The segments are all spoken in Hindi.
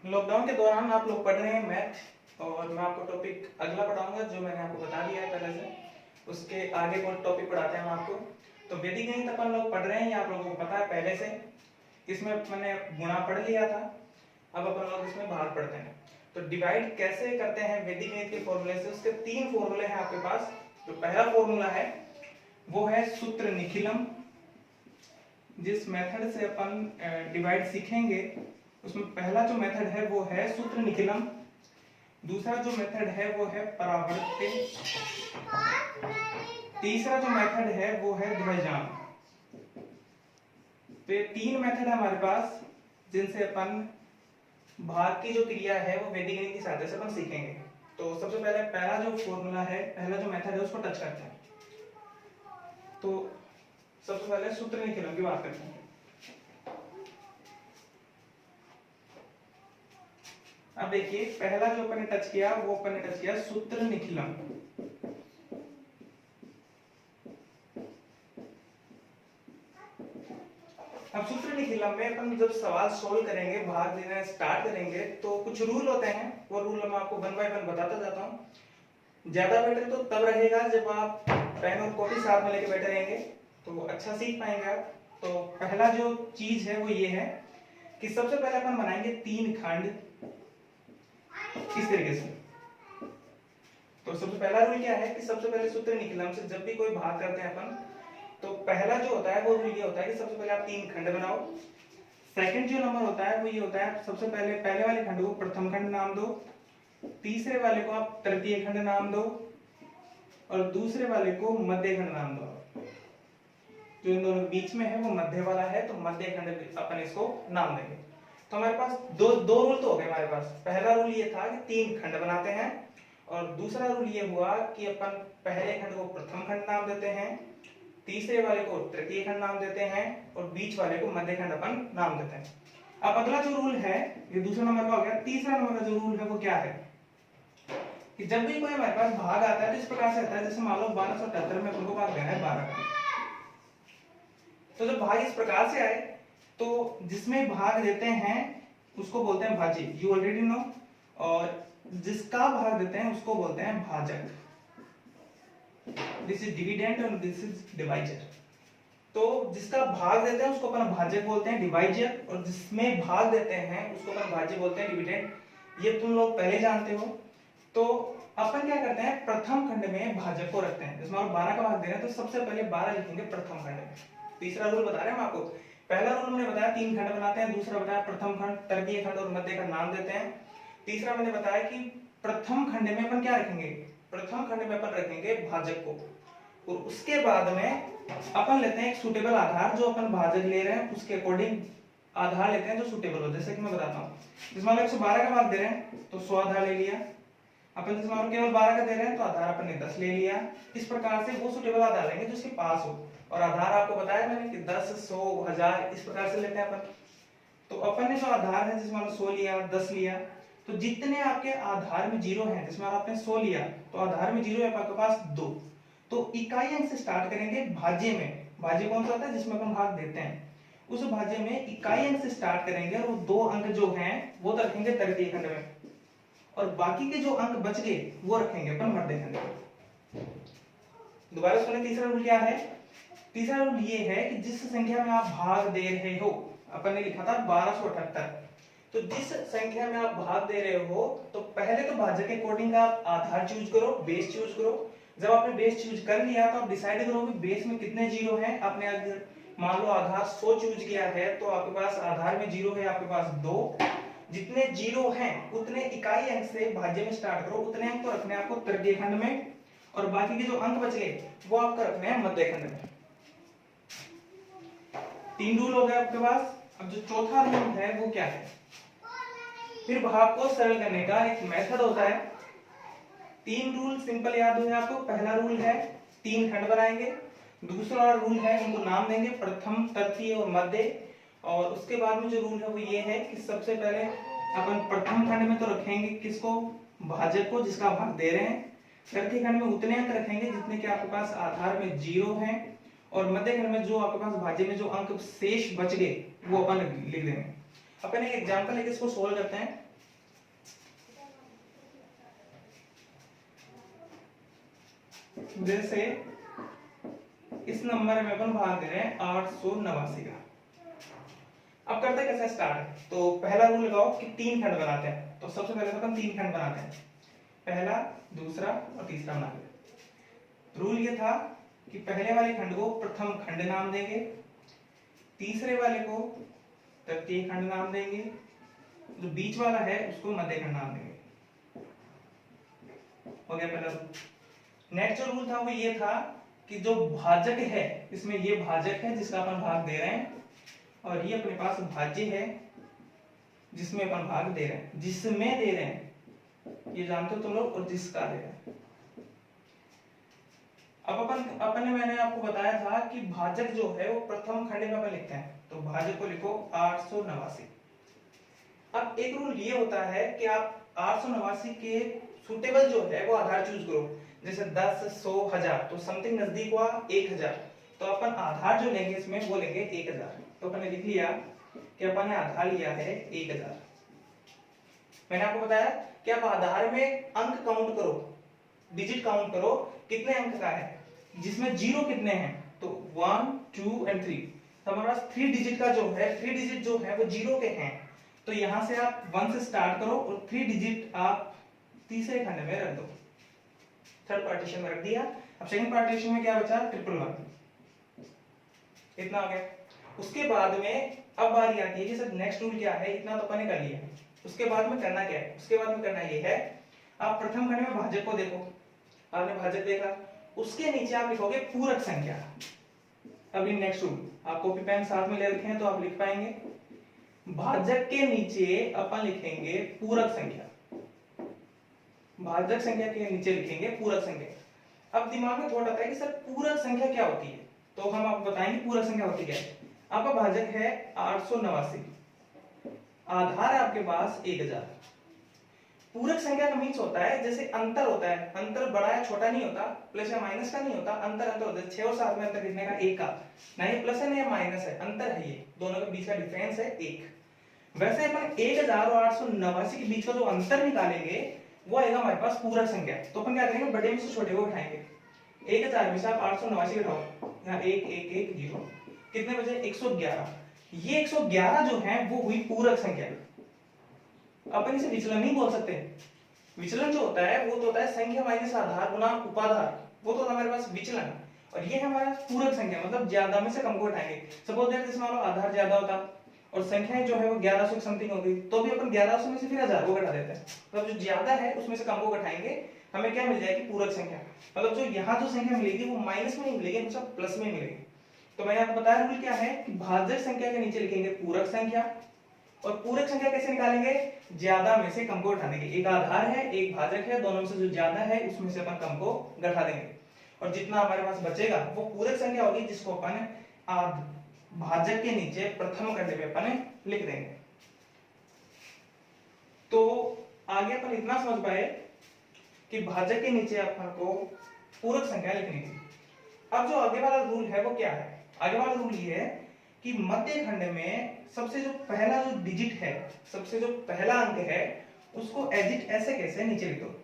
लॉकडाउन के दौरान आप लोग पढ़ रहे हैं मैथ और मैं आपको टॉपिक अगला पढ़ाऊंगा जो मैंने आपको बता दिया है पहले से। उसके आगे कौन टॉपिक पढ़ाते हैं हम आपको। तो वैदिक गणित अपन लोग पढ़ रहे हैं, ये आप लोगों को पता है पहले से। इसमें मैंने गुणा पढ़ लिया था, अब अपन लोग इसमें भाग पढ़ते हैं। तो डिवाइड कैसे करते हैं वैदिक गणित के फॉर्मूले से, उसके 3 फॉर्मूले हैं आपके पास। जो पहला फॉर्मूला है वो है सूत्र निखिलम। जिस मेथड से अपन डिवाइड सीखेंगे उसमें पहला जो मेथड है वो है सूत्र निखिलम। दूसरा जो मेथड है वो है परावर्त्य। तीसरा जो मेथड है वो है द्वैजान। तो ये 3 मेथड है हमारे पास जिनसे अपन भाग की जो क्रिया है वो वैदिक गणित की सहायता से अपन सीखेंगे। तो सबसे पहले पहला जो फॉर्मूला है, पहला जो मेथड है उसको टच करते हैं। तो सबसे पहले सूत्र निखिलम की बात करते हैं। अब देखिए पहला जो अपन ने टच किया वो अपन ने टच किया सूत्र निखिलम। अब सूत्र निखिलम में अपन जब सवाल सोल्व करेंगे, भाग देना स्टार्ट करेंगे, तो कुछ रूल होते हैं। वो रूल मैं आपको 1 बाय 1 बताता जाता हूँ। ज्यादा बेटर तो तब रहेगा जब आप पेन और कॉपी साथ में लेके बैठे रहेंगे, तो अच्छा सीख पाएंगे आप। तो पहला जो चीज है वो ये है कि सबसे पहले अपन बनाएंगे 3 खंड इस तरीके से। तो सबसे पहला रूल क्या है कि सबसे पहले सूत्र निखिलम से जब भी कोई भाग करते हैं अपन, तो पहला जो होता है वो रूल ये होता है कि सबसे पहले आप 3 खंड बनाओ। सेकंड जो नंबर होता है वो ये होता है सबसे पहले वाले खंड को प्रथम खंड नाम दो, तीसरे वाले को आप तृतीय खंड नाम दो और दूसरे वाले को मध्य खंड नाम दो। जो इन दोनों के बीच में है वो मध्य वाला है, तो मध्य खंड अपन इसको नाम देंगे। तो हमारे पास दो रूल तो हो गए हमारे पास। पहला रूल ये था कि 3 खंड बनाते हैं और दूसरा रूल ये हुआ कि अपन पहले खंड को प्रथम खंड नाम देते हैं, तीसरे वाले को तृतीय खंड नाम देते हैं और बीच वाले को मध्य खंड अपन नाम देते हैं। अब अगला जो रूल है, ये दूसरा नंबर का हो गया। तीसरा नंबर का जो रूल है वो क्या है कि जब भी कोई हमारे पास भाग आता है तो इस प्रकार से आता है, जैसे मान लो 1278 में अपन को भाग देना है 12 का। तो जब भाग इस प्रकार से आए तो जिसमें भाग देते हैं उसको बोलते हैं भाज्य, यू ऑलरेडी नो। और जिसका भाग देते हैं उसको बोलते हैं भाजक। दिस इज डिविडेंड और दिस इज डिवाइजर। तो जिसका भाग देते हैं उसको अपन भाजक बोलते हैं, डिवाइजर, और जिसमें भाग देते हैं उसको अपन भाज्य बोलते हैं, डिविडेंड। ये तुम लोग पहले जानते हो। तो अपन क्या करते हैं, प्रथम खंड में भाजक को रखते हैं। जिसमें 12 का भाग दे रहे हैं तो सबसे पहले 12 लिखेंगे प्रथम खंड में। तीसरा रूल बता रहे हैं हम आपको। पहला रूल मैंने बताया 3 खंड बनाते हैं, दूसरा बताया प्रथम खंड, तृतीय खंड और मध्य खंड नाम देते हैं। तीसरा मैंने बताया कि प्रथम खंड में अपन क्या रखेंगे, प्रथम खंड में अपन रखेंगे भाजक को। और उसके बाद में अपन लेते हैं एक सुटेबल आधार, जो अपन भाजक ले रहे हैं उसके अकॉर्डिंग आधार लेते हैं जो सुटेबल हो। जैसे कि मैं बताता हूँ, जिसमें 112 का भाग दे रहे हैं तो 100 आधार ले लिया। अपन जिसमें केवल 12 का दे रहे हैं तो आधार अपन ने 10 ले लिया। इस प्रकार से वो सुटेबल आधार लेंगे जो उसके पास हो। और आधार आपको बताया मैंने कि 10, 100, 1000 इस प्रकार से लेते हैं अपन। तो अपन ने जो आधार है जिसमें 100 लिया, 10 लिया, तो जितने आपके आधार में 0 हैं, जिसमें आपने 100 लिया तो आधार में 0 है आपके पास 2। तो इकाई अंक से स्टार्ट करेंगे भाज्य में। भाज्य कौन सा होता है जिसमें अपन भाग देते हैं, उस भाज्य में इकाई अंक से स्टार्ट करेंगे और वो 2 अंक जो हैं वो तो रखेंगे तृतीय खंड में, और बाकी के जो अंक बच गए वो रखेंगे अपन मध्य खंड में। दोबारा सुने, तीसरा रूल क्या है। तीसरा रूल ये है कि जिस संख्या में आप भाग दे रहे हो, अपन ने लिखा था 1278, तो जिस संख्या में आप भाग दे रहे हो तो पहले तो भाजक के अकॉर्डिंग आप आधार चूज करो, बेस चूज करो। जब आपने बेस चूज कर लिया तो आप डिसाइड करो कि बेस में कितने 0 हैं। आपने अगर मान लो आधार 100 चूज किया है तो आपके पास आधार में 0 है आपके पास 2। जितने 0 हैं उतने इकाई अंक से भाज्य में स्टार्ट करो, उतने अंक तो रखने हैं आपको तृतीय खंड में, और बाकी के जो अंक बच गए वो आपको रखने हैं मध्य खंड में। 3 रूल हो गए आपके पास। अब जो चौथा रूल है वो क्या है, फिर भाग को सरल करने का एक मेथड होता है। 3 रूल सिंपल याद हो आपको। पहला रूल है 3 खंड बनाएंगे, दूसरा रूल है उनको नाम देंगे प्रथम, तृतीय और मध्य, और उसके बाद में जो रूल है वो ये है कि सबसे पहले अपन प्रथम खंड में तो रखेंगे किसको, भाजक को जिसका भाग दे रहे हैं। तृतीय खंड में उतने अंक रखेंगे जितने के आपके पास आधार में 0 हैं, और मध्य खंड में जो आपके पास भाज्य में जो अंक शेष बच गए वो अपन लिख देंगे। अपन एक एग्जांपल लेके इसको सोल्व करते हैं। जैसे इस नंबर में अपन भाग दे रहे हैं 889 का। अब करते हैं कैसे स्टार्ट। तो पहला रूल लगाओ कि 3 खंड बनाते हैं। तो सबसे पहले तो अपन 3 खंड बनाते हैं, पहला, दूसरा और तीसरा बनाते हैं। रूल ये था कि पहले वाले खंड को प्रथम खंड नाम देंगे, तीसरे वाले को तृतीय खंड नाम देंगे, जो बीच वाला है उसको मध्य खंड नाम देंगे। हो गया पहला रूल। नेक्स्ट जो रूल था वो ये था कि जो भाजक है, इसमें ये भाजक है जिसका अपन भाग दे रहे हैं, और ये अपने पास भाज्य है जिसमें अपन भाग दे रहे हैं। जिसमें दे रहे हैं ये जानते हो तुम लोग, और जिसका दे रहे हैं। अब अपन ने मैंने आपको बताया था कि भाजक जो है वो प्रथम खंड में अपन लिखते हैं, तो भाजक को लिखो 889। अब एक रूल ये होता है कि आप 889 के सुटेबल जो है वो आधार चूज करो। जैसे 10, 100, 1000, तो समथिंग नजदीक हुआ 1000, तो अपन आधार जो लेंगे इसमें वो लेंगे 1000। तो अपन ने लिख लिया कि अपन ने आधार लिया है 1000। मैंने आपको बताया कि आप आधार में अंक काउंट करो, डिजिट काउंट करो, कितने अंक का है, जिसमें जीरो कितने हैं, तो 1, 2 एंड 3। तो हमारे पास 3 डिजिट का जो है, 3 डिजिट जो है वो जीरो के हैं। तो यहां से आप 1 से स्टार्ट करो और 3 डिजिट आप तीसरे खंड में रख दो, थर्ड पार्टीशन में रख दिया। अब सेकंड पार्टीशन में क्या बचा, 111। इतना आ गया। उसके बाद में अब बारी आती है कि सर नेक्स्ट रूल क्या है, इतना तो अपन ने कर लिया। उसके बाद में करना क्या है, उसके बाद में करना ये है, आप प्रथम खंड में भाजक को देखो, आपने भाजक देखा, उसके नीचे आप लिखोगे पूरक संख्या। अभी नेक्स्ट रूल, आप कॉपी पेन साथ में ले रखे हैं तो आप लिख पाएंगे। भाजक के नीचे अपन लिखेंगे पूरक संख्या, भाजक संख्या के नीचे लिखेंगे पूरक संख्या। अब दिमाग में थोड़ा आता है कि सर पूरक संख्या क्या होती है, तो हम आपको बताएंगे पूरक संख्या होती क्या है। आपका भाजक है 889, आधार है आपके पास 1000। पूरक संख्या का मीन्स होता है जैसे अंतर होता है, अंतर बड़ा या छोटा नहीं होता, प्लस या माइनस का नहीं होता, अंतर अंतर होता है। 6 और 7 में अंतर कितने का, 1 का, ना ये प्लस है ना ये माइनस है, अंतर है, ये दोनों के बीच का डिफरेंस है 1। वैसे अपन 1000 और 889 के बीच का जो अंतर निकालेंगे वो आएगा हमारे पास पूरक संख्या। तो अपन क्या करेंगे, बड़े में से छोटे को उठाएंगे। 1000 में से आप 889 उठाओ, यहाँ 1 1 1 0, कितने बचे, 111। ये 111 जो है वो हुई पूरक संख्या। अपन इसे विचलन नहीं बोल सकते। विचलन जो होता है वो तो होता है संख्या माइनस आधार गुना उपाधार, वो तो हमारे पास विचलन। और ये है हमारा पूरक संख्या, मतलब ज्यादा में से कम को उठाएंगे। सपोज दैट जैसे मान लो आधार ज्यादा होता और संख्याएं जो है वो 1100 समथिंग हो गई, तो भी अपन 1100 में से फिर 1000 को घटा देते हैं। मतलब जो ज्यादा है उसमें से कम को घटाएंगे, हमें क्या मिल जाएगी, पूरक संख्या। मतलब जो यहाँ जो संख्या मिलेगी वो माइनस में नहीं मिलेगी, हमेशा प्लस में मिलेगी। तो मैंने आपको बताया रूल क्या है कि भाजक संख्या के नीचे लिखेंगे पूरक संख्या, और पूरक संख्या कैसे निकालेंगे, ज्यादा में से कम को घटा देंगे। एक आधार है, एक भाजक है, दोनों में से जो ज्यादा है उसमें से अपन कम को घटा देंगे, और जितना हमारे पास बचेगा वो पूरक संख्या होगी, जिसको अपन भाजक के नीचे प्रथम खंड में अपन लिख देंगे। तो आगे अपन इतना समझ पाए कि भाजक के नीचे अपन को पूरक संख्या लिखनी थी। अब जो आगे वाला रूल है वो क्या है, आगे वाला रूल ये है कि मध्य खंड में सबसे जो पहला जो डिजिट है, सबसे जो पहला अंक है, उसको एजिट ऐसे कैसे नीचे लिख दो।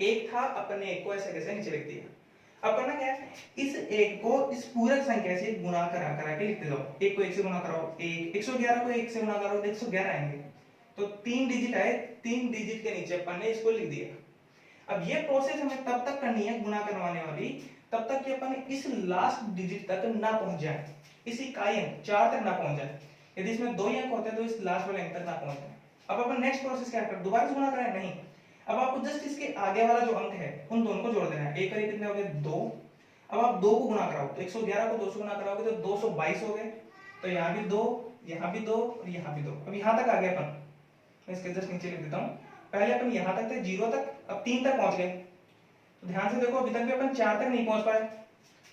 एक था, अपन ने एक को ऐसे कैसे नीचे लिख दिया। अब करना क्या है, इस एक को इस पूरक संख्या से गुणा करा के लिखते जाओ। एक को एक से गुणा कराओ, 111 को एक से गुणा करो तो 111 आएंगे। तो 3 डिजिट आए, 3 डिजिट के नीचे अपन ने इसको लिख दिया। अब ये प्रोसेस हमें तब तक करनी है गुणा करवाने वाली, तब तक कि अपन इस लास्ट डिजिट तक ना पहुंच जाए, इस इकाई अंक 4 तक ना पहुंच जाए। यदि इसमें 2 अंक होते हैं तो इस लास्ट वाले अंक तक ना पहुंच जाए। अब अपन नेक्स्ट प्रोसेस क्या करें, दोबारा से गुणा करें, नहीं, अब आपको जस्ट इसके आगे वाला जो अंक है उन दोनों को जोड़ देना है। एक कितने हो गए, 2। अब आप 2 को गुणा कराओ तो 111 को 2 से गुणा कराओगे तो 222 हो गए। तो यहाँ भी 2, यहाँ भी 2 और यहाँ भी 2। अब यहाँ तक आ गए अपन, मैं इसके जस्ट नीचे लिख देता हूँ। पहले अपन यहाँ तक थे 0 तक, अब 3 तक पहुंच गए। तो ध्यान से देखो, अभी तक भी अपन 4 तक नहीं पहुंच पाए,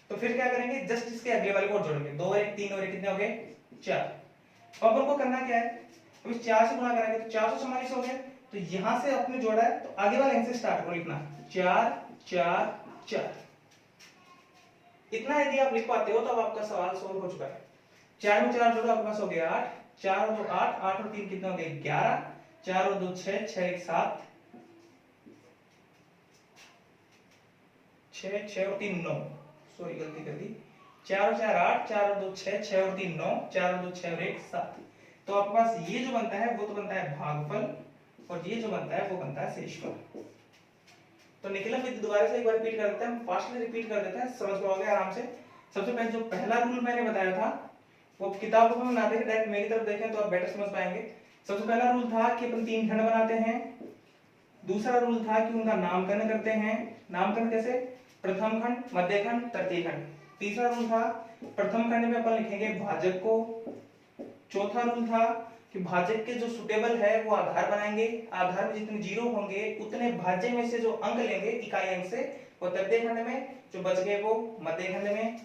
तो फिर क्या करेंगे, जस्ट इसके अगले वाले को जोड़ेंगे। 2 और 1 3 और 1 कितने हो गए, 4। अब अपन को करना क्या है, अब इस 4 से गुणा करेंगे तो 444 हो गए। तो यहां से आपने जोड़ा है तो आगे वाले अंक से स्टार्ट करो लिखना, 4 4 4। इतना यदि आप लिख पाते हो तो अब आपका सवाल सोल्व हो चुका है। 4 में 4 जोड़ो, आपके पास हो गया 8, 4 और 2 8, 8 और 3 कितने हो गए 11, 4 और 2 6, 6 1 7, 6, 6 और 3 9, सॉरी गलती कर दी, 4 और 4 8, 4 और 2 6, 6 और 3 9, 4 और 2 6 और 1 7। तो आपके पास ये जो बनता है वो तो बनता है भागफल, और ये जो बनता है वो बनता है शेषफल। तो निखिलम विधि दोबारा से एक बार रिपीट कर देते हैं, फास्टली रिपीट कर देते हैं, समझ पाओगे आराम से। सबसे पहले जो पहला रूल मैंने बताया था वो किताबों में ना देखें, डायरेक्ट मेरी तरफ देखें तो आप बेटर समझ पाएंगे। सबसे पहला रूल था कि अपन 3 खंड बनाते हैं। दूसरा रूल था कि उनका नामकरण करते हैं। नामकरण कैसे? प्रथम खंड, मध्य खंड, तृतीय खंड। तीसरा रूल था प्रथम खंड में अपन लिखेंगे भाजक को। चौथा रूल था कि भाजक के जो सुटेबल है वो आधार बनाएंगे, आधार में जितने जीरो होंगे उतने भाज्य में से जो अंक लेंगे इकाई अंक से वो तृतीय खंड में, जो बच गए वो मध्य खंड में।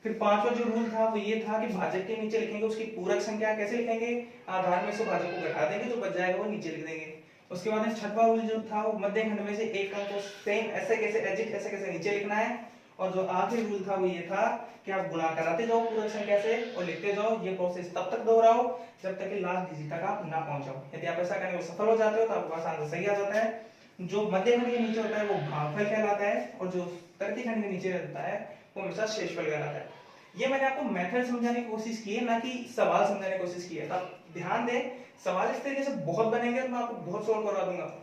फिर पांचवा जो रूल था वो ये था कि भाजक के नीचे लिखेंगे उसकी पूरक संख्या। कैसे लिखेंगे? आधार में से भाजक को घटा देंगे, जो बच जाएगा वो नीचे लिख देंगे। उसके बाद छठवां रूल जो था वो मध्य खंड में से एक अंक को सेम ऐसे कैसे एजिट ऐसे कैसे नीचे लिखना है। और जो आखिरी रूल था वो ये था कि आप गुणा कराते जाओ पूरक संख्या से और लिखते जाओ। ये प्रोसेस तब तक दोहराओ जब तक कि लास्ट डिजिट तक आप ना पहुंच जाओ। यदि आप ऐसा करने में सफल हो जाते हो तो आपके पास आंसर सही आ जाता है। जो मध्य खंड के नीचे होता है वो भागफल कहलाता है, और जो तृतीय खंड के नीचे रहता है वो हमेशा शेषफल कहलाता है। ये मैंने आपको मेथड समझाने की कोशिश की है, ना कि सवाल समझाने की कोशिश की है। तो आप ध्यान दें, सवाल इस तरीके से बहुत बनेंगे तो मैं आपको बहुत सॉल्व करवा दूंगा।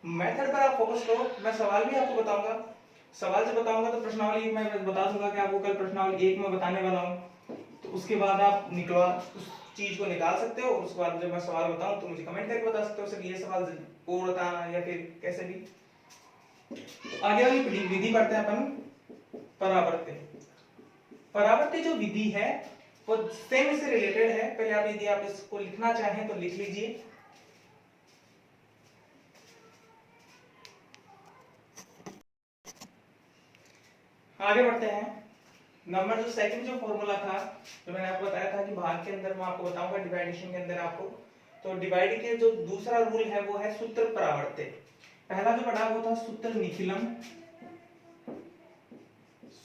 मेथड पर आप फोकस करो, मैं सवाल भी आपको बताऊंगा। सवाल से बताऊंगा तो प्रश्नावली मैं बता दूंगा कि आपको कल प्रश्नावली 1 में बताने वाला हूं, तो उसके बाद आप निकलवा उस चीज को निकाल सकते हो। उसके बाद जब मैं सवाल बताऊं तो मुझे कमेंट करके बता सकते हो सर ये सवाल को बताना या फिर कैसे भी। तो आगे वाली विधि पढ़ते हैं अपन, परावर्त्य। परावर्त्य जो विधि है वो सेम से रिलेटेड है। पहले आप यदि आप इसको लिखना चाहें तो लिख लीजिए। आगे बढ़ते हैं। नंबर जो सेकंड जो फॉर्मूला था जो मैंने आपको बताया था कि भाग के अंदर मैं आपको बताऊंगा डिवाइडेशन के अंदर आपको। तो डिवाइड के जो दूसरा रूल है वो है सूत्र परावर्त्य। पहला जो पढ़ा वो था सूत्र निखिलम।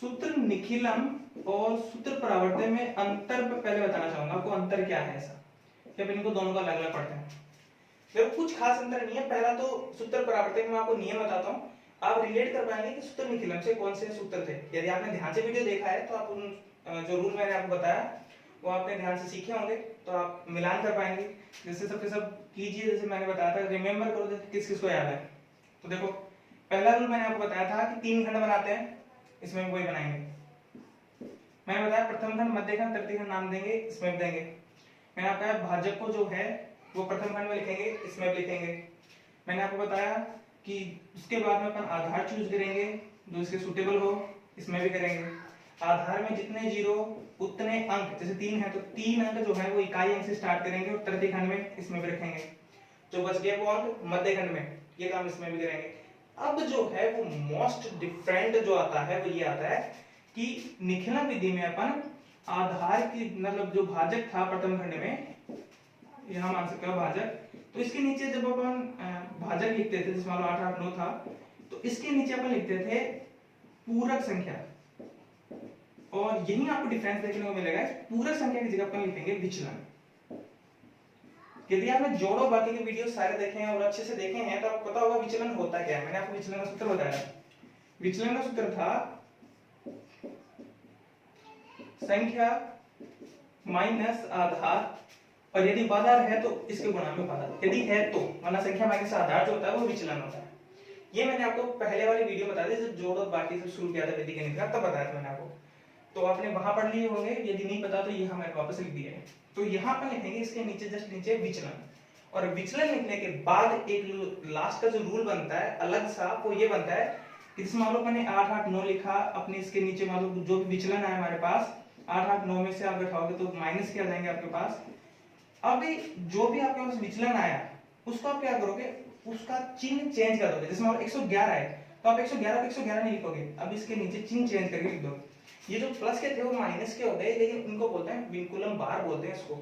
सूत्र निखिलम और सूत्र परावर्त्य में अंतर पहले बताना चाहूंगा आपको। अंतर क्या है ऐसा कि अब इनको दोनों का अलग अलग पढ़ते हैं। देखो कुछ खास अंतर नहीं है। पहला तो सूत्र परावर्त्य में आपको नियम बताता हूं, आप रिलेट कर पाएंगे कि सूत्र निखिलम से कौन से सूत्र थे। यदि आपने ध्यान से वीडियो देखा है तो आप उन जो रूल मैंने आपको बताया वो आपने ध्यान से सीखे होंगे, तो आप मिलान कर पाएंगे। जैसे सबके सब कीजिए, जैसे मैंने बताया था, रिमेंबर करो किस किस को याद है। तो देखो पहला रूल मैंने आपको बताया था कि 3 खंड बनाते हैं, इसमें भी वही बनाएंगे। मैंने बताया प्रथम खंड, मध्य खंड, तृतीय खंड नाम देंगे, इसमें भी देंगे। मैंने आपको बताया भाजक को जो है वो प्रथम खंड में लिखेंगे, इसमें भी लिखेंगे। मैंने आपको बताया कि उसके बाद में अपन आधार चूज करेंगे जो इसके सुटेबल हो, इसमें भी करेंगे। आधार में जितने जीरो उतने अंक, जैसे 3 है तो 3 अंक जो है वो इकाई अंक से स्टार्ट करेंगे और तृतीय खंड में इसमें भी रखेंगे। जो बच गए वो अंक मध्य खंड में, ये काम इसमें भी करेंगे। अब जो है वो मोस्ट डिफरेंट जो आता है वो ये आता है कि निखिलम विधि में अपन आधार की मतलब जो भाजक था प्रथम खंड में, यहां मान सकते हो भाजक, तो इसके नीचे जब अपन भाजक लिखते थे, जैसे मान लो 8 8 9 था, तो इसके नीचे अपन लिखते थे पूरक संख्या। और यही आपको डिफरेंस देखने को मिलेगा, पूरक संख्या की जगह अपन लिखेंगे विचलन। यदि आपने जोड़ो बाकी के वीडियो सारे देखे हैं और अच्छे से देखे हैं तो आपको पता होगा विचलन होता क्या है। मैंने आपको विचलन का सूत्र बताया। विचलन का सूत्र था संख्या माइनस आधार, और यदि बाधार है तो इसके गुणा में बाधार, यदि है तो, वरना संख्या माइनस आधार जो होता है वो विचलन होता है। ये मैंने आपको पहले वाली वीडियो में बताया था, जब जोड़ और बाकी से शुरू किया था विधि गणित का, तब बताया था मैंने आपको, तो आपने वहां पढ़ लिए होंगे। यदि नहीं पता तो ये हमें वापस लिख दिया है। तो यहाँ पर लिखेंगे इसके नीचे जस्ट नीचे विचलन, और विचलन लिखने के बाद एक लास्ट का जो रूल बनता है अलग सा, वो ये बनता है कि जैसे मान लो मैंने 8 8 9 लिखा, अपने इसके नीचे मान लो जो भी विचलन है हमारे पास 8 8 9 में से आप बैठाओगे तो माइनस क्या जाएंगे आपके पास। अब जो भी आपके पास विचलन आया उसको आप क्या करोगे, उसका चिन्ह चेंज कर दोगे। जैसे मान लो 111 है तो आप 111 पे 111 नहीं लिखोगे, अब इसके नीचे चिन्ह चेंज करके लिख दोगे। ये जो प्लस के थे वो माइनस के होते हैं, लेकिन इनको बोलते हैं विंकुलम बार बोलते हैं इसको।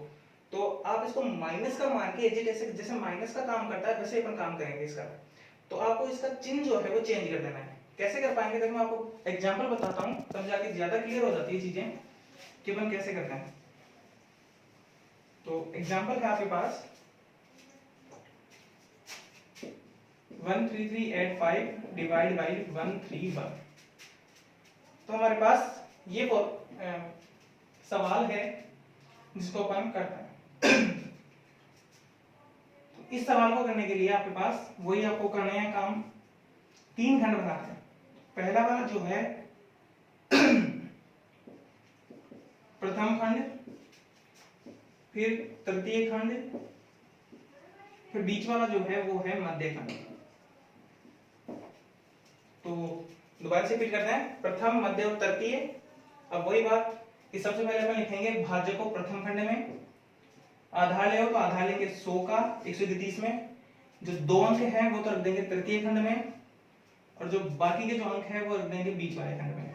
तो आप इसको माइनस का मान के जैसे माइनस का काम करता है वैसे अपन काम करेंगे इसका। तो आपको इसका चिन्ह जो है वो चेंज कर देना है। कैसे कर पाएंगे, देखो मैं आपको एग्जांपल बताता हूं, तब जाके ज्यादा क्लियर हो जाती है चीजें कि अपन कैसे करते हैं। तो एग्जांपल है आपके पास 13385 डिवाइड बाई 131। तो हमारे पास ये सवाल है जिसको अपन करते हैं। तो इस सवाल को करने के लिए आपके पास वही आपको करने हैं काम, 3 खंड बनाते हैं। पहला वाला जो है प्रथम खंड, फिर तृतीय खंड, फिर बीच वाला जो है वो है मध्य खंड। तो दोबारा से रिपीट करते हैं, प्रथम, मध्य और तृतीय। अब वही बात कि सबसे पहले अपन लिखेंगे भाज्य को प्रथम खंड में, आधार ले हो तो आधार लेंगे 100 का 131 में, जो 2 अंक है वो तो रख देंगे तृतीय खंड में, और जो बाकी के जो अंक है वो रख देंगे बीच वाले खंड में।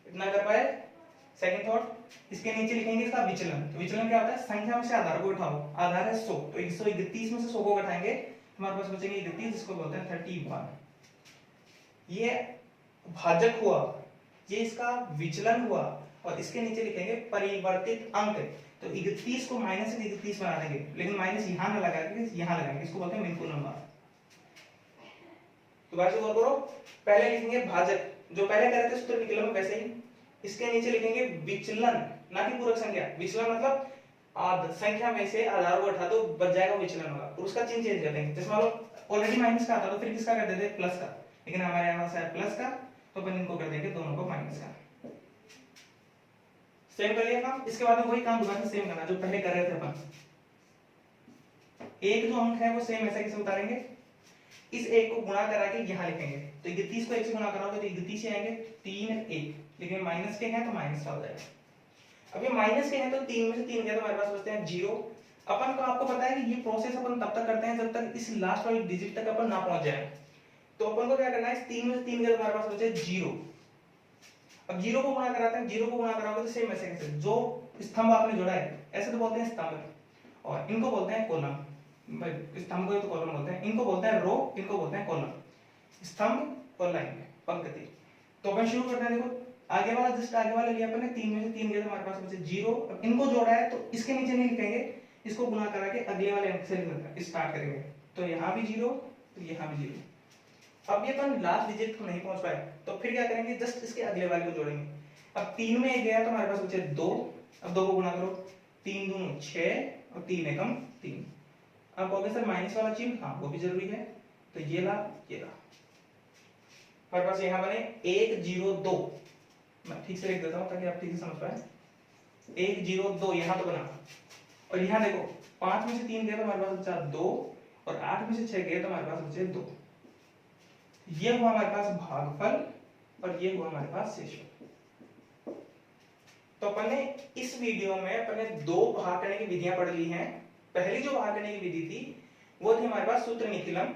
इतना कर पाए? सेकंड थॉट, इसके नीचे लिखेंगे इसका विचलन। तो विचलन क्या होता है? संख्या में से आधार को घटाओ। आधार है 100, तो 131 में से 100 को घटाएंगे, हमारे पास बचेंगे 31, जिसको बोलते हैं 31। ये भाजक हुआ, ये इसका विचलन हुआ, और इसके नीचे लिखेंगे परिवर्तित अंक। तो 31 को माइनस 31 बना देंगे, लेकिन माइनस यहां न लगा के यहां लगाएंगे, इसको बोलते हैं मिनकुल नंबर। तो बात गौर करो, पहले लिखेंगे भाजक, जो पहले कर रहे थे सूत्र निकला वैसे ही। इसके नीचे लिखेंगे विचलन, ना कि पूरक संख्या। विचलन मतलब संख्या में से आधार को हटा दो, बच जाएगा विचलन होगा, और उसका चिन्ह चेंज कर देंगे। जैसे मान लो ऑलरेडी माइनस का था तो फिर किसका कर देते? प्लस का, लेकिन हमारे यहां से है प्लस का, तो अपन इनको कर देंगे दोनों को माइनस का। सेम कर लिया काम। इसके बाद वही काम दोबारा सेम करना जो पहले कर रहे थे अपन। एक जो अंक है वो सेम ऐसा कैसे उतारेंगे? इस एक को गुणा करा के यहां लिखेंगे, तो 31 को 1 से गुणा कराओगे तो 31 ही आएंगे, 3 1, लेकिन माइनस के हैं तो माइनस का हो जाएगा। अब ये माइनस के हैं तो 3 में से 3 गया तो हमारे पास बचते हैं 0। अपन को आपको पता है कि ये प्रोसेस अपन तब तक करते हैं जब तक इस लास्ट वाली डिजिट तक अपन ना पहुंच जाए। तो अपन को क्या करना है, इस 3 में से 3 गया तो हमारे पास बचे 0। अब 0 को गुणा कराते हैं, 0 को गुणा कराओगे तो सेम ऐसे कैसे, जो स्तंभ आपने जोड़ा है ऐसे तो बोलते हैं स्तंभ, और इनको बोलते हैं कॉलम। स्तंभ को तो कॉलम बोलते हैं, इनको बोलते हैं रो, इनको बोलते हैं कॉलम। स्तंभ और लाइन, पंक्ति। तो अपन शुरू करते हैं। देखो आगे वाला, जस्ट आगे वाला लिया अपन ने, 3 में से 3 गया तो हमारे पास बचे 0। अब इनको जोड़ा है तो इसके नीचे नहीं लिखेंगे, इसको गुणा करा के अगले वाले अंक से स्टार्ट करेंगे। तो यहाँ भी 0, तो यहाँ भी 0। अब ये अपन लास्ट डिजिट को नहीं पहुंच पाए तो फिर क्या करेंगे, जस्ट इसके अगले वाले को जोड़ेंगे। अब 3 में 1 गया तो हमारे पास बचे 2। अब 2 को गुणा करो, 3 दूनी 6 और 3 एकम 3। अब कहोगे सर माइनस वाला चिन्ह, हाँ वो भी जरूरी है, तो ये ला ये ला। हमारे पास यहाँ बने 1 0 2। मैं ठीक से लिख देता हूँ ताकि आप ठीक से समझ पाए। 1 0 2 यहाँ तो बना, और यहाँ देखो 5 में से 3 गया तो हमारे पास बचा 2, और 8 में से 6 गया तो हमारे पास बचे 2। ये हुआ हमारे पास भागफल, और ये हुआ हमारे पास शेषफल। तो अपन ने इस वीडियो में अपन ने 2 भाग करने की विधियां पढ़ ली हैं। पहली जो भाग करने की विधि थी वो थी हमारे पास सूत्र निखिलम,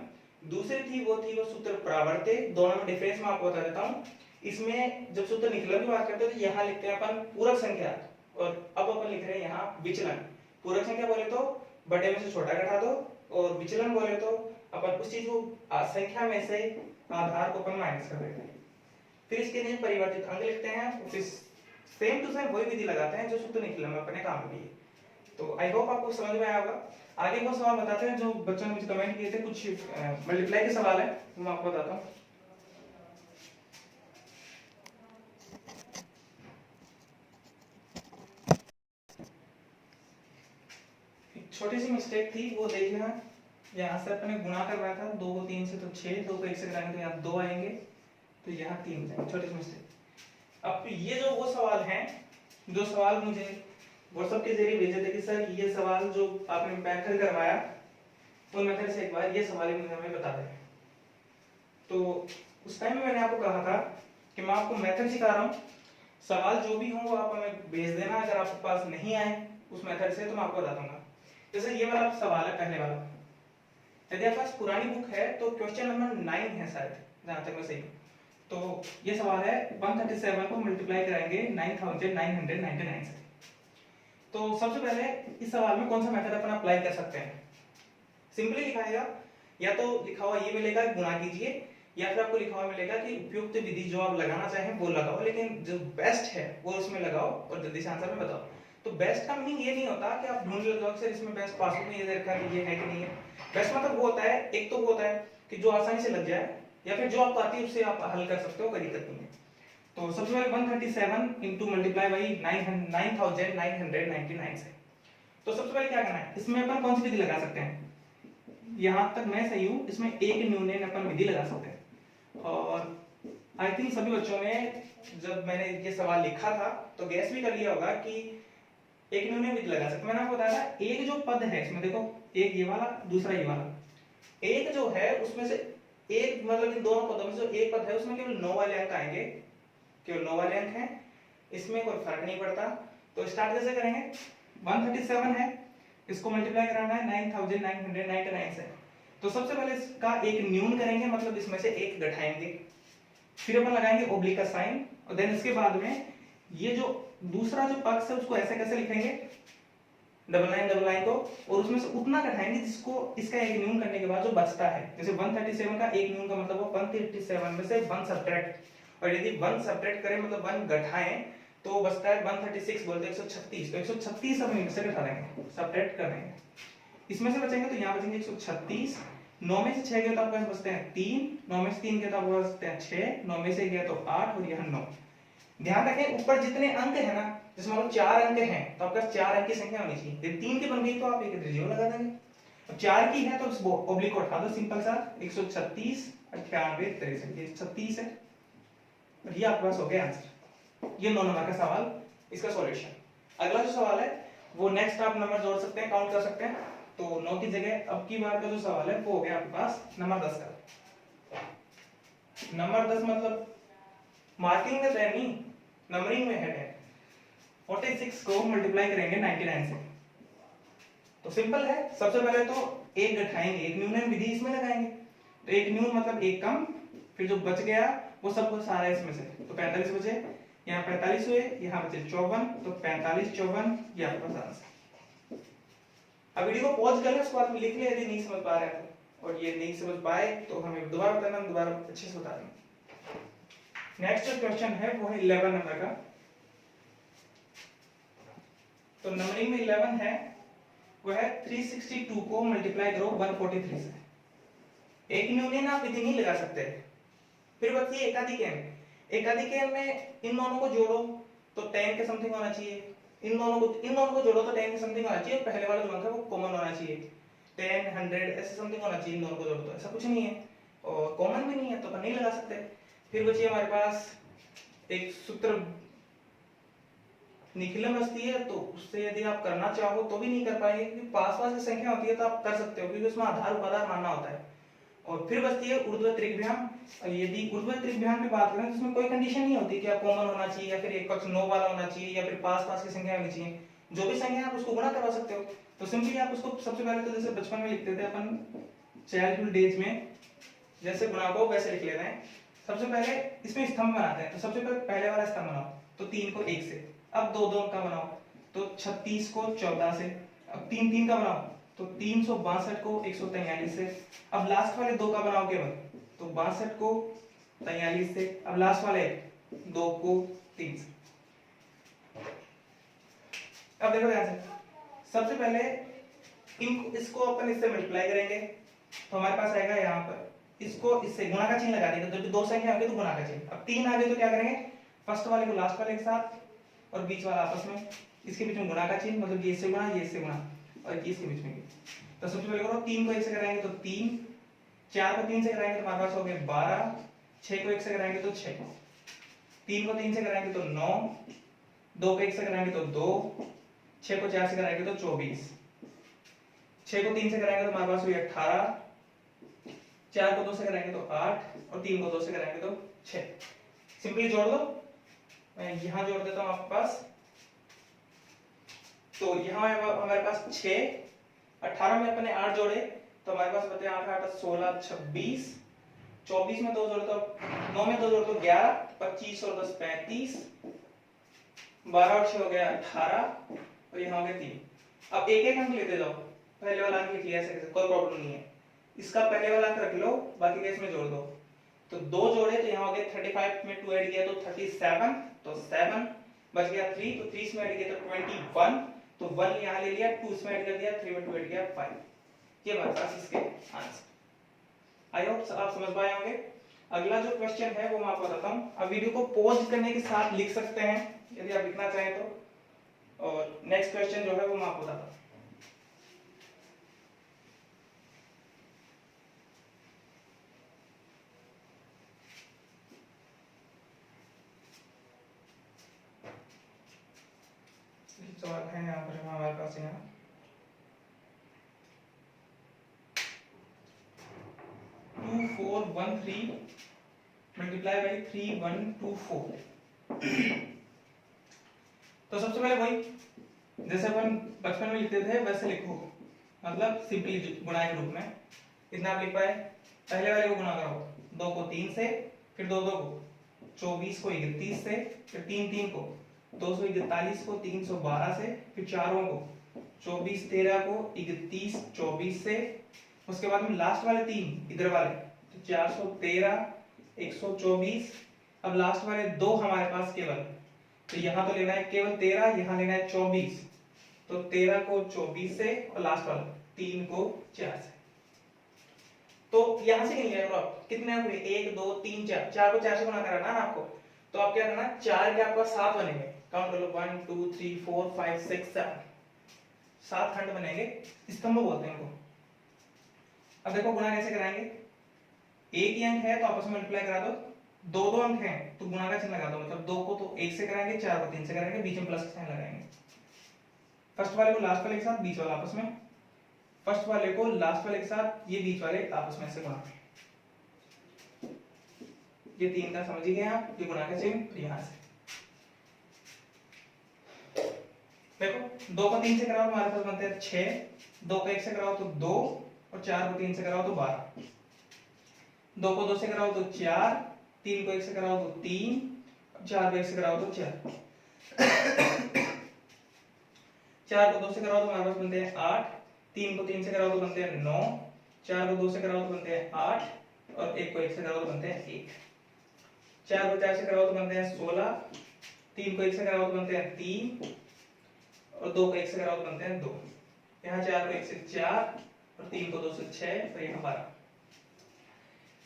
दूसरी थी वो सूत्र प्रावर्तिक। दोनों में डिफरेंस मैं आपको बता देता हूँ। इसमें जब सूत्र निखिलम की बात करते हैं तो यहाँ लिखते हैं अपन पूरक संख्या, और अब अपन लिख रहे हैं यहाँ विचलन। पूरक संख्या बोले तो बड़े में से छोटा घटा दो, और विचलन बोले तो अपन उस चीज को संख्या में से आधार को अपन माइनस कर देते हैं। फिर इसके लिए परिवर्तित अंक लिखते हैं, फिर सेम टू सेम वही विधि लगाते हैं जो सूत्र निखिलम में अपने काम की है। तो आई होप आपको समझ में आया होगा। आगे वो सवाल बताते हैं जो बच्चों ने मुझे कमेंट किए थे, कुछ मल्टीप्लाई के सवाल है, वो मैं आपको बताता हूँ। छोटी सी मिस्टेक थी, वो देखना। यहाँ से अपने गुणा कर रहा था 2 को 3 से तो 6, 2 को 1 से घटाएंगे तो यहाँ 2 आएंगे, तो यहाँ 3 जाएंगे। छोटी सी मिस्टेक। अब ये जो वो सवाल हैं, जो सवाल मुझे व्हाट्सएप के जरिए भेजे थे कि सर ये सवाल जो आपने मेथड करवाया उन मेथड से एक बार ये सवाल मुझे हमें बता दें। तो उस टाइम में मैंने आपको कहा था कि मैं आपको मेथड सिखा रहा हूँ, सवाल जो भी हो वो आप हमें भेज देना। अगर आपके पास नहीं आए उस मेथड से तो मैं आपको बता दूंगा। जैसे ये वाला सवाल है, पहले वाला, यदि आपके पास पुरानी बुक है तो क्वेश्चन नंबर 9 है शायद, जहां तक मैं सही हूं। तो ये सवाल है 137 को मल्टीप्लाई कराएंगे 9999 से। तो सबसे पहले इस सवाल में कौन सा मेथड अपन अप्लाई कर सकते हैं? सिंपली लिखाएगा, या तो लिखा हुआ ये मिलेगा गुणा कीजिए, या फिर आपको लिखा हुआ मिलेगा कि उपयुक्त विधि जो आप लगाना चाहें वो लगाओ, लेकिन जो बेस्ट है वो उसमें लगाओ और जल्दी से आंसर में बताओ। तो बेस्ट का मीनिंग ये नहीं होता कि आप ढूंढ लगाओ सर इसमें बेस्ट पासबुक में ये देखा कि ये है कि नहीं है। बेस्ट मतलब वो होता है, एक तो वो होता है कि जो आसानी से लग जाए, या फिर जो आपको आती है उससे आप हल कर सकते हो, कोई दिक्कत नहीं है। तो सबसे पहले 137 इंटू मल्टीप्लाई बाई 9999 से। तो सबसे पहले क्या करना है, इसमें अपन कौन सी विधि लगा सकते हैं, यहां तक मैं सही हूं, इसमें एक न्यूनन अपन विधि लगा सकते हैं। और आई थिंक सभी बच्चों ने जब मैंने ये सवाल लिखा था तो गैस भी कर लिया होगा कि एक न्यूनन विधि लगा सकते। मैंने आपको बताया था एक जो पद है इसमें देखो, एक ये वाला दूसरा ये वाला, एक जो है उसमें से एक मतलब इन दोनों पदों में जो एक पद है उसमें केवल 9 वाले अंक आएंगे, केवल 9 वाले अंक हैं, इसमें कोई फर्क नहीं पड़ता। तो स्टार्ट कैसे करेंगे, 137 है, इसको मल्टीप्लाई कराना है 9999 से। तो सबसे पहले इसका एक न्यून करेंगे, मतलब इसमें से एक घटाएंगे, फिर अपन लगाएंगे ओब्लिक का साइन, और देन इसके बाद में ये जो दूसरा जो पक्ष है उसको ऐसे कैसे लिखेंगे, डबल लाइन को, और उसमें से उतना घटाएंगे जिसको इसका एक न्यून करने के बाद जो बचता है। जैसे 137 का एक न्यून का मतलब वो 137 में से 1 सब्ट्रैक्ट, और यदि 1 सब्ट्रैक्ट करें मतलब 1 घटाएं तो बचता है 136 बोलते हैं 136, तो 136 हम इनमें से घटा देंगे, सब्ट्रैक्ट कर देंगे, इसमें से बचेंगे तो यहाँ बचेंगे 136, 9 में से 6 गया तो आपके पास बचते हैं 3, 9 में से 3 गया तो आपके पास बचते हैं 6, 9 में से गया तो 8 और यहाँ 9। ध्यान रखें ऊपर जितने अंक है ना, जैसे मान लो 4 अंक हैं तो आपके पास 4 अंक की संख्या होनी चाहिए, यदि 3 की बन गई तो आप एक जीरो लगा देंगे, अब 4 की है तो उस ओब्लिक को हटा दो, सिंपल सा 136 98 63 ये 36 है, और ये आपके पास हो गया आंसर। ये 9 नंबर का सवाल, इसका सॉल्यूशन। अगला जो सवाल है वो नेक्स्ट आप नंबर जोड़ सकते हैं, काउंट कर सकते हैं। तो 9 की जगह अब की बार का जो सवाल है वो हो गया आपके पास नंबर 10 का। नंबर 10 मतलब मार्किंग में 10 नहीं, नंबरिंग में है 10। 46 को मल्टीप्लाई करेंगे 99 से, तो सिंपल है, सबसे पहले तो एक घटाएंगे, एक न्यूनन विधि इसमें लगाएंगे, तो एक न्यून मतलब एक कम, फिर जो बच गया वो सब सारा इसमें से, तो 45 बचे, यहाँ 45 हुए, यहाँ बचे 54, तो 45 54 ये आपके पास आंसर। अब वीडियो को पॉज कर ले, उसके बाद में लिख ले यदि नहीं समझ पा रहे हैं तो, और ये नहीं समझ पाए तो हमें दोबारा बताना, हम दोबारा अच्छे से बता देंगे। नेक्स्ट जो क्वेश्चन है वो है 11 नंबर का। तो नंबरिंग में 11 है, वो है 362 को मल्टीप्लाई करो 143 से। एक न्यूनन आप विधि नहीं लगा सकते, फिर बच्चे एकाधिक एकाधिक में इन दोनों को जोड़ो तो 10 के समथिंग होना चाहिए, इन दोनों को जोड़ो तो 10 के समथिंग होना चाहिए, पहले वाला जो अंक है वो कॉमन होना चाहिए, 10 100 ऐसे समथिंग होना चाहिए, इन दोनों को जोड़ो तो ऐसा कुछ नहीं है, और कॉमन भी नहीं है तो अपन नहीं लगा सकते। फिर बचिए हमारे पास एक सूत्र निखिलम बचती है, तो उससे यदि आप करना चाहो तो भी नहीं कर पाएंगे, क्योंकि पास की संख्या होती है तो आप कर सकते हो, क्योंकि उसमें आधार उपाधार मानना होता है। और फिर बचती है ऊर्ध्व त्रिज्यम, यदि ऊर्ध्व त्रिज्यम की बात करें तो उसमें कोई कंडीशन नहीं होती कि आप कॉमन होना चाहिए या फिर एक पक्ष 9 वाला होना चाहिए या फिर पास की संख्या होनी चाहिए, जो भी संख्या आप उसको गुणा करवा सकते हो। तो सिंपली आप उसको सबसे पहले तो जैसे बचपन में लिखते थे अपन चाइल्डहुड डेज में, जैसे गुणा को वैसे लिख लेते हैं। सबसे पहले इसमें स्तंभ बनाते हैं, तो सबसे पहले वाला स्तंभ बनाओ, तो 3 को 1 से, अब 2 का बनाओ तो 36 को 14 से, अब 3 का बनाओ तो 362 को 143 से, अब लास्ट वाले 2 का बनाओ केवल तो 62 को 43 से, अब लास्ट वाले 2 को 3 से। अब देखो ध्यान से, सबसे पहले इसको अपन इससे मल्टीप्लाई करेंगे तो हमारे पास आएगा यहाँ पर, इसको इससे गुणा का चिन्ह लगा देंगे, जब 2 संख्या होंगे तो गुणा का चिन्ह। अब 3 आ गए तो क्या करेंगे, फर्स्ट वाले को लास्ट वाले के साथ और बीच वाला आपस में, इसके बीच में गुणा का चिन्ह, मतलब ये इससे गुणा ये इससे गुणा और ये इसके बीच में। तो सबसे पहले करो 3 को 1 से कराएंगे तो 3, 4 को 3 से कराएंगे तो हमारे पास हो गए 12, 6 को 1 से कराएंगे तो 6, 3 को 3 से कराएंगे तो 9, 2 को 1 से कराएंगे तो 2, 6 को 4 से कराएंगे तो 24, 6 को 3 से कराएंगे तो हमारे पास हुई 18, 4 को 2 से कराएंगे तो 8 और 3 को 2 से कराएंगे तो 6। सिंपली जोड़ दो, मैं यहां जोड़ देता हूं आपके पास, तो यहां हमारे पास 6, 18 में अपने 8 जोड़े तो हमारे पास बचे 8 8 16 26, 24 में 2 जोड़े तो 9 में 2 जोड़े तो 11, 25 और 10 35, 12 और 6 हो गया 18 और यहाँ हो गया 3। अब एक एक अंक लेते जाओ, पहले वाला अंक लिख लिया ऐसे कोई प्रॉब्लम नहीं है, इसका पहले वाला अंक रख लो, बाकी का इसमें जोड़ दो, तो 2 जोड़े तो यहाँ हो गया 35 में 2 ऐड किया तो 37, तो 7 बच गया 3, तो 3 में ऐड किया तो 21, तो 1 यहाँ ले लिया, 2 इसमें ऐड कर दिया, 3 में 2 ऐड किया 5। ये हमारे पास इसके आंसर। आई होप आप समझ पाए होंगे। अगला जो क्वेश्चन है वो मैं आपको बताता हूँ। अब वीडियो को पॉज करने के साथ लिख सकते हैं यदि आप लिखना चाहें तो। और नेक्स्ट क्वेश्चन जो है वो मैं आपको बताता हूँ। सवाल है यहाँ पर हमारे पास यहाँ 2413 मल्टीप्लाई बाई 3124। तो सबसे पहले वही जैसे अपन बचपन में लिखते थे वैसे लिखो, मतलब सिंपली गुणा के रूप में। इतना आप लिख पाए, पहले वाले को गुणा करो 2 को 3 से, फिर 2 2 को 24 को 31 से, फिर 3 3 को 241 को 312 से, फिर चारों को 24 13 को 31 24 से, उसके बाद में लास्ट वाले 3 इधर वाले तो 413 124। अब लास्ट वाले 2 हमारे पास केवल, तो यहाँ तो लेना है केवल 13, यहाँ लेना है 24, तो 13 को 24 से और लास्ट वाला 3 को 4 से। तो यहां से नहीं लिया आप कितने हुए 1 2 3 4, 4 को 4 से गुणा कराना है आपको। तो आप क्या करना, 4 के आपका 7 बनेंगे, काउंट कर लो 1 2 3 4 5 6 7, 7 खंड बनेंगे, स्तंभ बोलते हैं इनको। अब देखो गुणा कैसे कराएंगे, एक ही अंक है तो आपस में मल्टीप्लाई करा दो, दो दो अंक हैं तो गुणा का चिन्ह लगा दो, मतलब 2 को तो 1 से कराएंगे, 4 को 3 से कराएंगे, बीच में प्लस का साइन लगाएंगे। फर्स्ट वाले को लास्ट वाले के साथ, बीच वाला आपस में, फर्स्ट वाले को लास्ट वाले के साथ, ये बीच वाले आपस में से गुणा। ये 3 का समझ गए आप, ये गुणा का चिन्ह, तो यहां से देखो 2 को 3 से कराओ हमारे पास बनते हैं 6, 2 को 1 से कराओ तो 2, और 4 को 3 से कराओ तो 12, 2 को 2 से कराओ तो 4, 3 को 1 से कराओ तो 3, 4 को 1 से कराओ तो 4, 4 को 2 से कराओ तो हमारे पास बनते हैं 8, 3 को 3 से कराओ तो बनते हैं 9, 4 को 2 से कराओ तो बनते हैं 8, और 1 को 1 से कराओ तो बनते हैं 1, 4 को 4 से कराओ तो बनते हैं 16, 3 को 1 से कराओ तो बनते हैं 3, और 2 को 1 से कराओ तो बनते हैं 2। यहाँ 4 को 1 से 4, और 3 को 2 से 6, और यहाँ 12।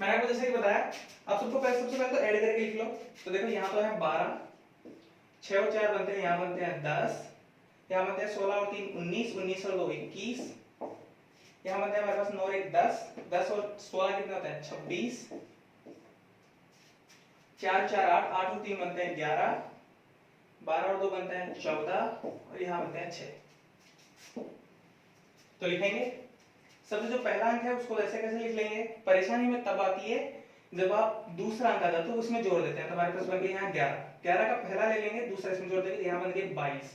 मैंने आपको जैसे कि बताया, आप सबसे पहले तो ऐड करके लिख लो। तो देखो यहाँ तो है 12, 6 और 4 बनते हैं, यहाँ बनते हैं 10, यहाँ बनते हैं 16 और 3 19, 19 और 2 21, यहाँ बनते हैं हमारे पास 9 और 1 10, 10 और 16 कितना होता है 26, 4 4 8, 8 और 3 बनते हैं 11, 12 और 2 बनते हैं 14, और यहाँ बनते हैं 6। तो लिखेंगे सबसे जो पहला अंक है उसको ऐसे कैसे लिख लेंगे, परेशानी में तब आती है जब आप दूसरा अंक आ जाता है तो उसमें जोड़ देते हैं। तो हमारे पास बन गया यहाँ 11, 11 का पहला ले लेंगे, दूसरा इसमें जोड़ देंगे, यहाँ बन गया 22,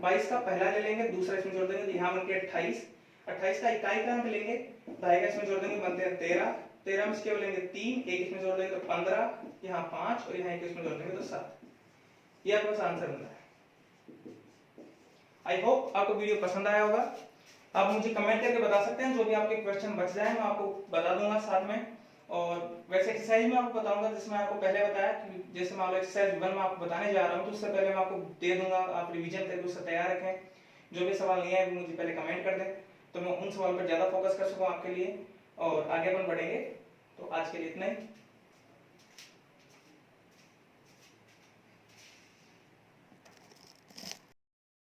22 का पहला ले लेंगे, दूसरा इसमें जोड़ देंगे, तो यहाँ बन गया 28, 28 का इकाई का अंक लेंगे, ढाई का इसमें जोड़ देंगे, बनते हैं 13, 13 में इसके लेंगे 3, एक इसमें जोड़ देंगे तो 15, यहाँ 5, और यहाँ एक इसमें जोड़ देंगे तो 7। ये आपका आंसर बनता है। आई होप आपको वीडियो पसंद आया होगा। आप मुझे कमेंट करके बता सकते हैं, जो भी आपके क्वेश्चन बच जाए मैं आपको बता दूंगा साथ में। और वैसे एक्सरसाइज में आपको बताऊंगा, जिसमें आपको पहले बताया कि जैसे मान लो एक्सरसाइज 1 में आपको बताने जा रहा हूं, तो उससे पहले मैं आपको दे दूंगा, आप रिवीजन करके उससे तैयार रखें। जो भी सवाल नहीं है वो मुझे पहले कमेंट कर दें, तो मैं उन सवाल पर ज्यादा फोकस कर सकूं आपके लिए, और आगे अपन बढ़ेंगे। तो आज के लिए इतना ही।